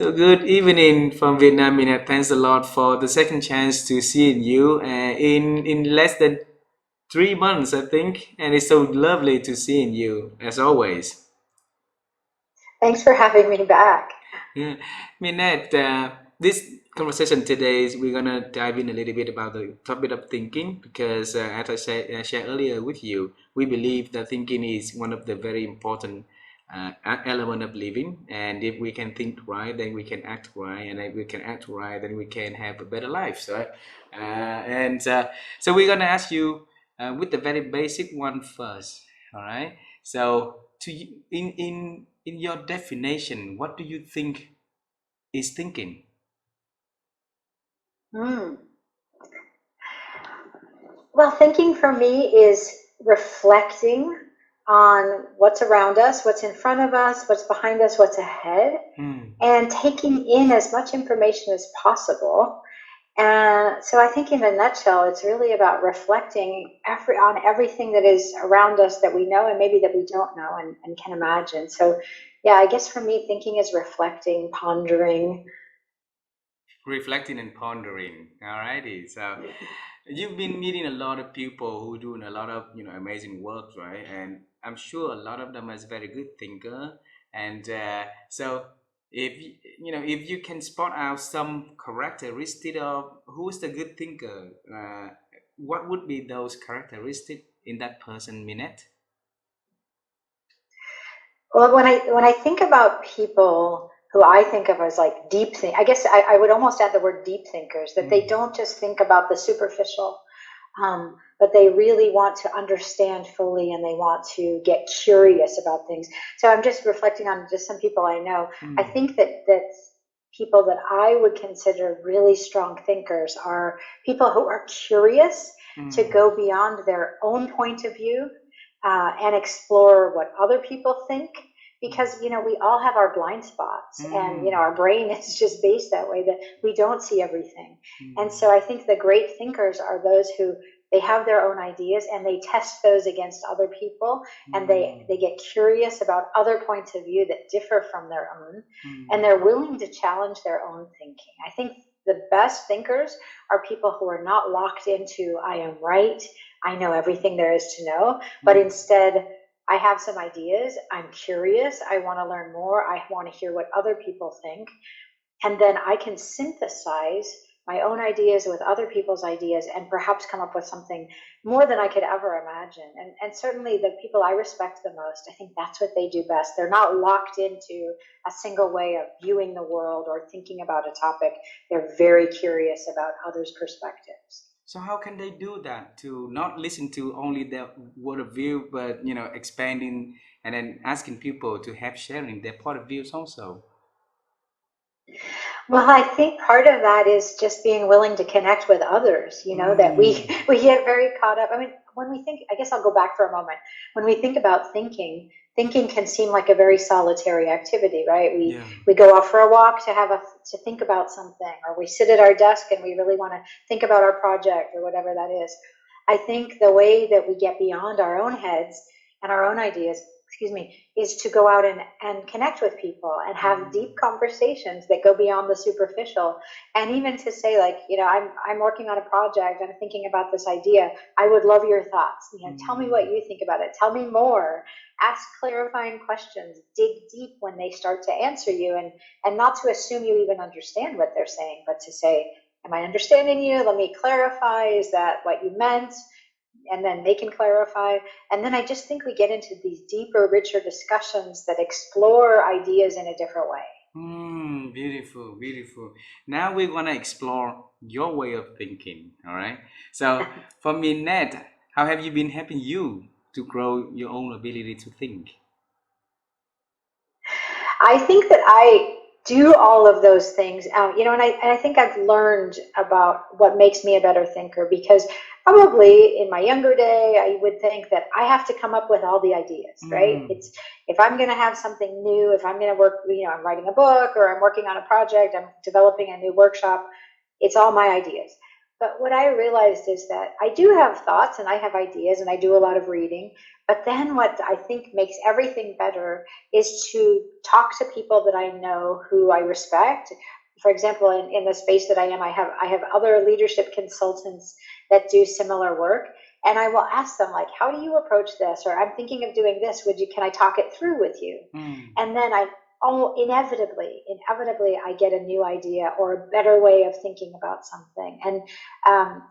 So good evening from Vietnam, Minette. Thanks a lot for the second chance to see you in less than 3 months, I think, and it's so lovely to see you as always. Thanks for having me back. Yeah. Minette, this conversation today is we're gonna dive in a little bit about the topic of thinking because, as shared earlier with you, we believe that thinking is one of the very important element of living. And if we can think right, then we can act right, and if we can act right, then we can have a better life. So we're gonna ask you with the very basic one first. All right. So to you, in your definition, what do you think is thinking? Hmm. Well, thinking for me is reflecting on what's around us, what's in front of us, what's behind us, what's ahead, Hmm. and taking in as much information as possible. And so I think in a nutshell, it's really about reflecting on everything that is around us that we know and maybe that we don't know and can imagine. So yeah, I guess for me, thinking is reflecting, pondering. Reflecting and pondering. Alrighty. So you've been meeting a lot of people who doing a lot of amazing work, right? And I'm sure a lot of them is very good thinker. And so if you can spot out some characteristic of who's the good thinker, what would be those characteristics in that person, Minette? Well, when I think about people who I think of as like deep think, I guess I would almost add the word deep thinkers, that they Mm. don't just think about the superficial, but they really want to understand fully and they want to get curious about things. So I'm just reflecting on just some people I know. I Mm. think that people that I would consider really strong thinkers are people who are curious to Mm. go beyond their own point of view and explore what other people think, because we all have our blind spots, and Mm. our brain is just based that way, that we don't see everything. And Mm. so I think the great thinkers are those who they have their own ideas and they test those against other people, and they Mm. get curious about other points of view that differ from their own, and Mm. they're willing to challenge their own thinking. I think the best thinkers are people who are not locked into I am right, I know everything there is to know, but Mm. instead I have some ideas, I'm curious, I want to learn more, I want to hear what other people think, and then I can synthesize my own ideas with other people's ideas and perhaps come up with something more than I could ever imagine. And certainly the people I respect the most, I think that's what they do best. They're not locked into a single way of viewing the world or thinking about a topic. They're very curious about others' perspectives. So how can they do that to not listen to only their word of view, but expanding and then asking people to have sharing their point of views also? Well, I think part of that is just being willing to connect with others, that we Mm. we get very caught up. I mean, when we think, I guess I'll go back for a moment. When we think about thinking can seem like a very solitary activity, right? We Yeah. we go off for a walk to think about something, or we sit at our desk and we really want to think about our project or whatever that is. I think the way that we get beyond our own heads and our own ideas, excuse me, is to go out and connect with people and have deep Mm. conversations that go beyond the superficial. And even to say, like, I'm working on a project, I'm thinking about this idea, I would love your thoughts. Tell me what Mm. you think about it, tell me more, ask clarifying questions, dig deep when they start to answer you, and not to assume you even understand what they're saying, but to say, am I understanding you? Let me clarify, is that what you meant? And then they can clarify. And then I just think we get into these deeper, richer discussions that explore ideas in a different way. Beautiful, beautiful. Now we're gonna explore your way of thinking. All right. So for me, Ned, how have you been helping you to grow your own ability to think? I think that I do all of those things, and I think I've learned about what makes me a better thinker, because probably in my younger day, I would think that I have to come up with all the ideas, right? Mm. It's if I'm going to have something new, if I'm going to work, I'm writing a book or I'm working on a project, I'm developing a new workshop, it's all my ideas. But what I realized is that I do have thoughts and I have ideas and I do a lot of reading. But then what I think makes everything better is to talk to people that I know who I respect. For example, in the space that I am, I have other leadership consultants that do similar work. And I will ask them, like, how do you approach this? Or I'm thinking of doing this. Can I talk it through with you? Mm. And then inevitably, I get a new idea or a better way of thinking about something. And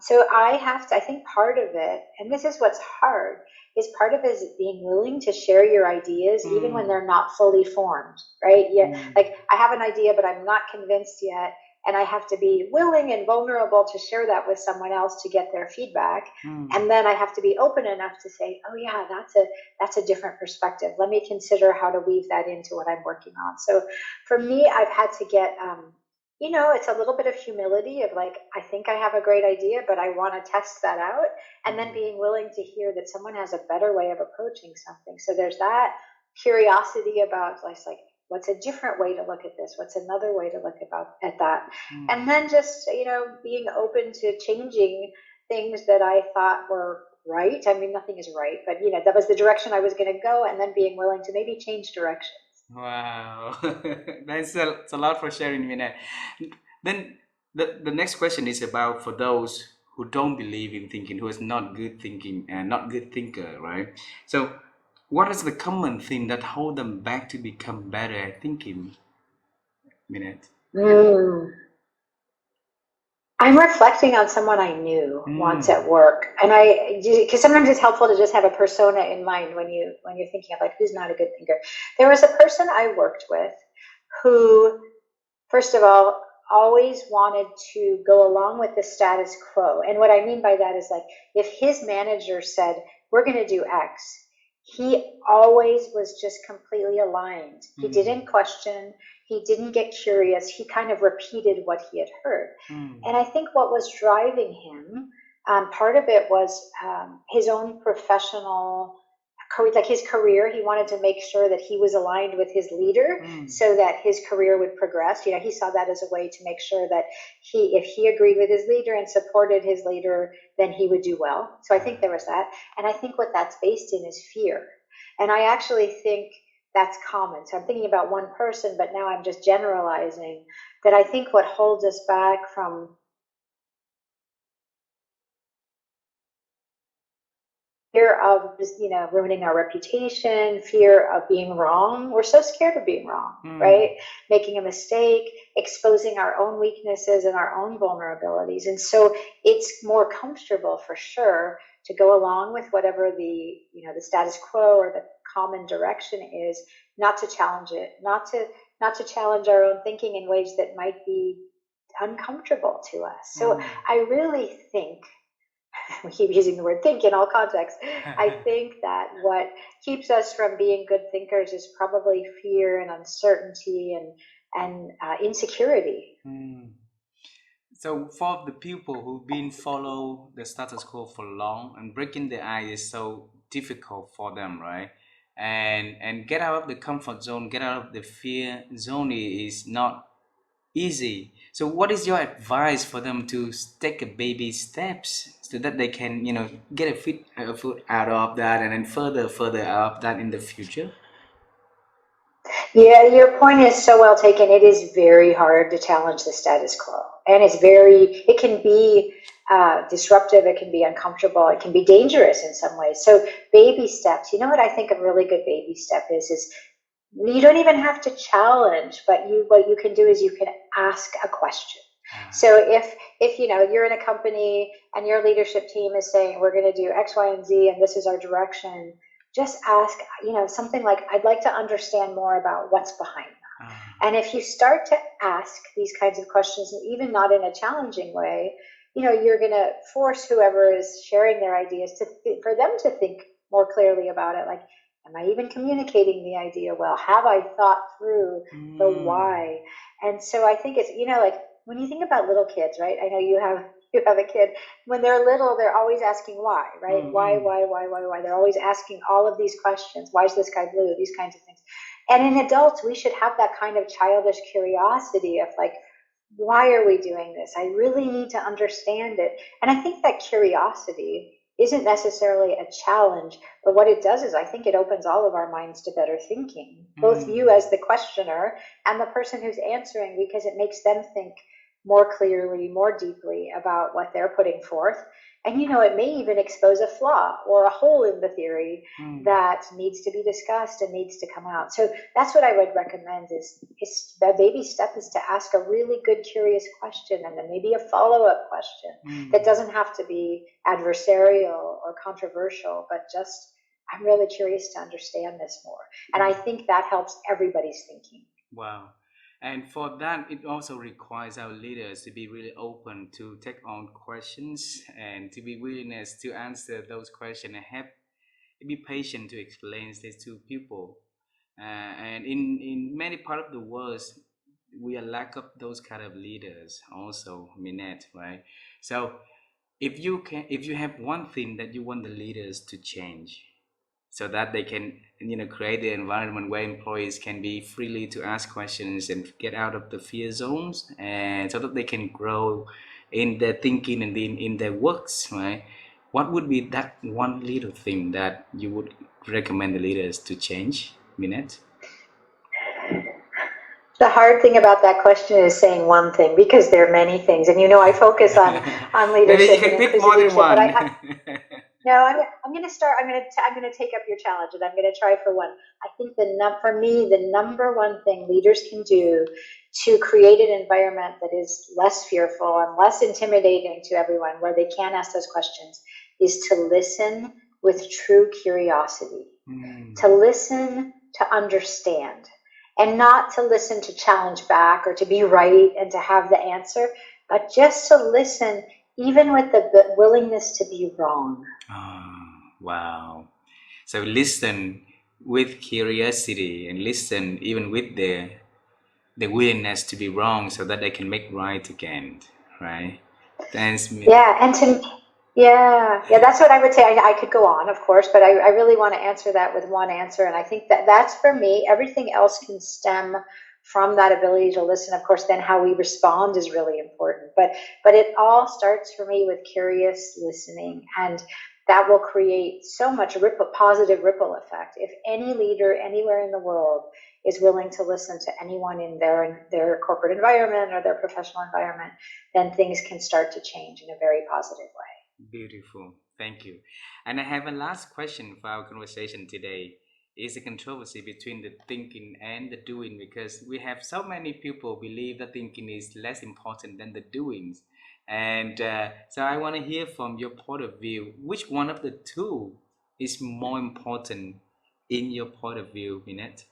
so I think part of it, and this is what's hard, is part of it is being willing to share your ideas even when Mm. they're not fully formed, right? Yeah, Mm. like I have an idea, but I'm not convinced yet. And I have to be willing and vulnerable to share that with someone else to get their feedback. Mm. And then I have to be open enough to say, oh yeah, that's a different perspective. Let me consider how to weave that into what I'm working on. So for me, I've had to get, it's a little bit of humility of like, I think I have a great idea, but I want to test that out. And then Mm. being willing to hear that someone has a better way of approaching something. So there's that curiosity about like, what's a different way to look at this? What's another way to look at that? Mm. And then just, being open to changing things that I thought were right. I mean, nothing is right, but that was the direction I was going to go, and then being willing to maybe change directions. Wow, it's a lot for sharing, Minette. Then the next question is about for those who don't believe in thinking, who is not good thinking and not good thinker, right? So, what is the common thing that hold them back to become better at thinking, Minette? Mm. I'm reflecting on someone I knew once Mm. at work, and because sometimes it's helpful to just have a persona in mind when you're thinking of like who's not a good thinker. There was a person I worked with who, first of all, always wanted to go along with the status quo. And what I mean by that is like if his manager said, we're going to do X, he always was just completely aligned. He Mm. didn't question, he didn't get curious, he kind of repeated what he had heard. Mm. And I think what was driving him, part of it was his own professional like his career. He wanted to make sure that he was aligned with his leader Mm. so that his career would progress. He saw that as a way to make sure that if he agreed with his leader and supported his leader, then he would do well. So I think there was that. And I think what that's based in is fear. And I actually think that's common. So I'm thinking about one person, but now I'm just generalizing that I think what holds us back from fear of just, ruining our reputation, fear of being wrong. We're so scared of being wrong, Mm. right? Making a mistake, exposing our own weaknesses and our own vulnerabilities. And so it's more comfortable for sure to go along with whatever the status quo or the common direction is, not to challenge it, not to challenge our own thinking in ways that might be uncomfortable to us. So Mm. I really think we keep using the word think in all contexts. I think that what keeps us from being good thinkers is probably fear and uncertainty and insecurity. Mm. So for the people who've been follow the status quo for long and breaking the ice is so difficult for them, right? And get out of the comfort zone, get out of the fear zone is not easy. So what is your advice for them to take a baby steps so that they can, get a foot out of that and then further out of that in the future? Yeah, your point is so well taken. It is very hard to challenge the status quo. And it can be disruptive, it can be uncomfortable, it can be dangerous in some ways. So, baby steps, you know what I think a really good baby step is you don't even have to challenge, but what you can do is you can ask a question. Ah. So if you're in a company and your leadership team is saying we're going to do X, Y, and Z, and this is our direction, just ask, something like, I'd like to understand more about what's behind that. Ah. And if you start to ask these kinds of questions, and even not in a challenging way, you're going to force whoever is sharing their ideas for them to think more clearly about it. Like, am I even communicating the idea well? Have I thought through the Mm. why? And so I think it's, like when you think about little kids, right? I know you have a kid. When they're little, they're always asking why, right? Mm. Why, Mm. why, why, why, why? They're always asking all of these questions. Why is this guy blue? These kinds of things. And in adults, we should have that kind of childish curiosity of like, why are we doing this? I really need to understand it. And I think that curiosity isn't necessarily a challenge, but what it does is I think it opens all of our minds to better thinking, both you Mm, as the questioner and the person who's answering, because it makes them think more clearly, more deeply about what they're putting forth. And it may even expose a flaw or a hole in the theory mm. that needs to be discussed and needs to come out. So that's what I would recommend is the baby step is to ask a really good curious question, and then maybe a follow-up question that Mm. doesn't have to be adversarial or controversial, but just I'm really curious to understand this more. And I Mm. think that helps everybody's thinking. Wow. And for that, it also requires our leaders to be really open to take on questions and to be willingness to answer those questions and have be patient to explain this to people. And in many part of the world, we are lack of those kind of leaders also, Minette, right? So if you have one thing that you want the leaders to change, so that they can create the environment where employees can be freely to ask questions and get out of the fear zones, and so that they can grow in their thinking and in their works, right? What would be that one little thing that you would recommend the leaders to change, Minette? The hard thing about that question is saying one thing, because there are many things. And I focus on Maybe you leadership and can pick inclusive more than leadership, but one. no, I'm going to start. I'm going to take up your challenge, and I'm going to try for one. I think for me, the number one thing leaders can do to create an environment that is less fearful and less intimidating to everyone, where they can ask those questions, is to listen with true curiosity, Hmm. to listen to understand, and not to listen to challenge back or to be right and to have the answer, but just to listen, even with the willingness to be wrong. Ah, wow. So listen with curiosity and listen even with the willingness to be wrong so that they can make right again, right? Thanks, Yeah, and to yeah, that's what I would say. I could go on, of course, but I really want to answer that with one answer, and I think that that's for me. Everything else can stem from that ability to listen. Of course, then how we respond is really important, but it all starts for me with curious listening, and that will create so much positive ripple effect. If any leader anywhere in the world is willing to listen to anyone in their corporate environment or their professional environment, then things can start to change in a very positive way. beautiful. Thank you. And I have a last question for our conversation today. Is the controversy between the thinking and the doing, because we have so many people believe that thinking is less important than the doings. And so I want to hear from your point of view, which one of the two is more important in your point of view, Minette?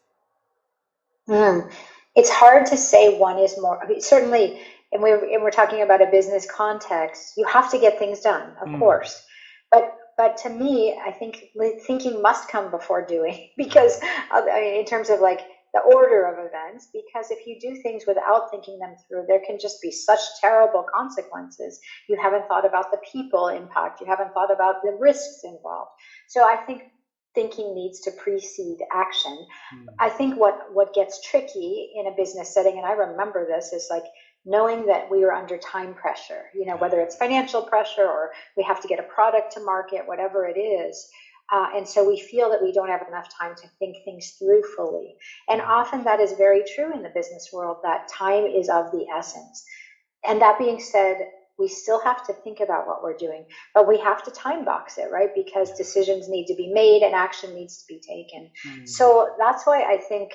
Mm. It's hard to say one is more. I mean, certainly, and we're talking about a business context. You have to get things done, of Mm. course, but to me, I think thinking must come before doing, because Ah. I mean, in terms of like the order of events, because if you do things without thinking them through, there can just be such terrible consequences. You haven't thought about the people impact. You haven't thought about the risks involved. So I think thinking needs to precede action. Mm. I think what gets tricky in a business setting, and I remember this, is like knowing that we are under time pressure, whether it's financial pressure or we have to get a product to market, whatever it is. And so we feel that we don't have enough time to think things through fully. And Mm. often that is very true in the business world, that time is of the essence. And that being said, we still have to think about what we're doing, but we have to time box it, right? Because decisions need to be made and action needs to be taken. Mm. So that's why I think,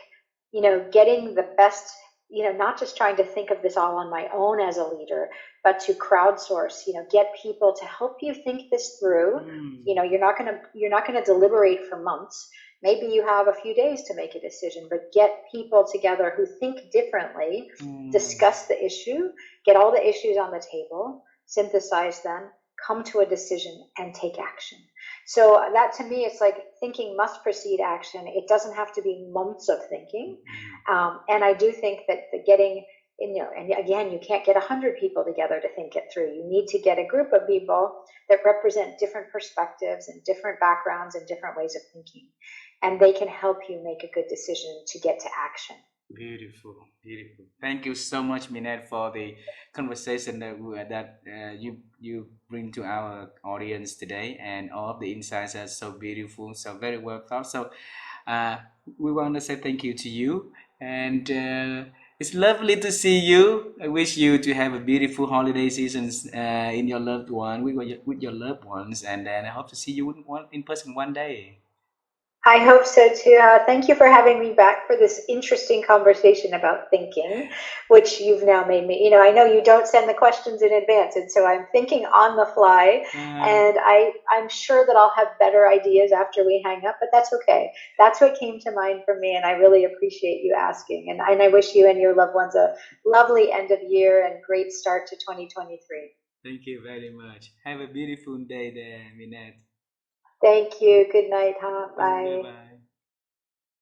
getting the best, not just trying to think of this all on my own as a leader, but to crowdsource, get people to help you think this through. Mm. You're not going to deliberate for months. Maybe you have a few days to make a decision, but get people together who think differently, Mm. discuss the issue, get all the issues on the table, synthesize them, come to a decision, and take action. So that to me, it's like thinking must precede action. It doesn't have to be months of thinking. Mm. And I do think that the getting and again, you can't get 100 people together to think it through. You need to get a group of people that represent different perspectives and different backgrounds and different ways of thinking. And they can help you make a good decision to get to action. Beautiful, beautiful. Thank you so much, Minette, for the conversation that you bring to our audience today, and all of the insights are so beautiful, so very well thought. So, uh, we want to say thank you to you, and it's lovely to see you. I wish you to have a beautiful holiday seasons in your loved one with your loved ones, and then I hope to see you in person one day. I hope so too. Thank you for having me back for this interesting conversation about thinking, which you've now made me. I know you don't send the questions in advance, and so I'm thinking on the fly, Uh, and I'm sure that I'll have better ideas after we hang up, but that's okay. That's what came to mind for me, and I really appreciate you asking. And I wish you and your loved ones a lovely end of year and great start to 2023. Thank you very much. Have a beautiful day there, Minette. Thank you. Good night, huh? Bye Bye. bye.